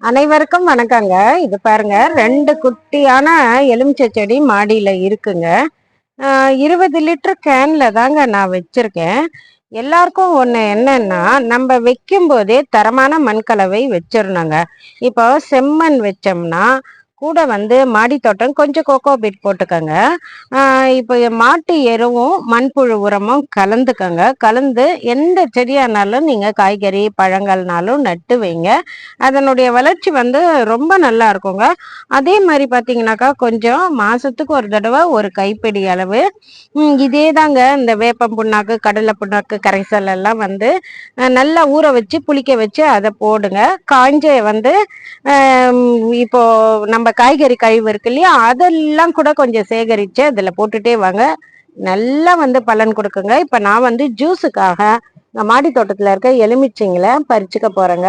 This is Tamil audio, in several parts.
அனைவருக்கும் வணக்கங்க. இது பாருங்க, 2 குட்டியான எலுமிச்சை செடி மாடியில இருக்குங்க. 20 லிட்டர் கேன்ல தாங்க நான் வச்சிருக்கேன். எல்லாருக்கும் ஒண்ணு என்னன்னா, நம்ம வைக்கும் போதே தரமான மண்கலவை வச்சிரணுங்க. இப்போ செம்மண் வச்சோம்னா கூட மாடி தோட்டம் கொஞ்சம் கோகோ பீட் போட்டுக்கோங்க. இப்போ மாட்டு எருவும் மண்புழு உரமும் கலந்துக்கங்க. கலந்து எந்த செடியானாலும் நீங்க காய்கறி பழங்கள்னாலும் நட்டு வைங்க. அதனுடைய வளர்ச்சி ரொம்ப நல்லா இருக்குங்க. அதே மாதிரி பார்த்தீங்கன்னாக்கா கொஞ்சம் மாசத்துக்கு ஒரு தடவை ஒரு கைப்பிடி அளவு இதே தாங்க இந்த வேப்பம் புண்ணாக்கு கடலை புண்ணாக்கு கரைசல் எல்லாம் நல்லா ஊற வச்சு புளிக்க வச்சு அதை போடுங்க. காஞ்ச இப்போ நம்ம காய்கறி கழிவு இருக்கு இல்லையா, அதெல்லாம் கூட கொஞ்சம் சேகரிச்சு அதுல போட்டுட்டே வாங்க. நல்லா பலன் கொடுக்குங்க. இப்ப நான் ஜூஸுக்காக மாடி தோட்டத்துல இருக்க எலுமிச்சைங்களை பறிச்சுக்க போறேங்க.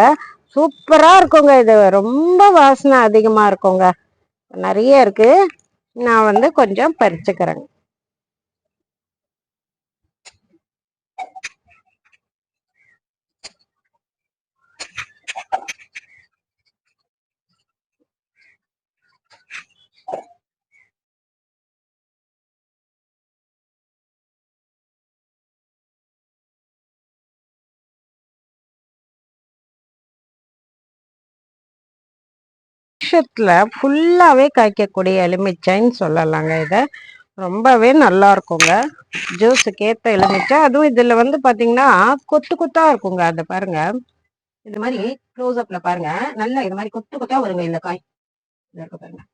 சூப்பரா இருக்குங்க. இது ரொம்ப வாசனை அதிகமா இருக்குங்க. நிறைய இருக்கு. நான் கொஞ்சம் பறிச்சுக்கிறேங்க. வருஷத்துல ஃபுல்லாவே காய்க்கக்கூடிய எலுமிச்சைன்னு சொல்லலாங்க. இதை ரொம்பவே நல்லா இருக்குங்க. ஜூஸுக்கு ஏத்த எலுமிச்சை. அதுவும் இதுல பாத்தீங்கன்னா கொத்து கொத்தா இருக்குங்க. அதை பாருங்க, இது மாதிரி க்ளோஸ் அப்ல பாருங்க. நல்லா இது மாதிரி கொத்து கொத்தா வருங்க இந்த காய். இருக்கு பாருங்க.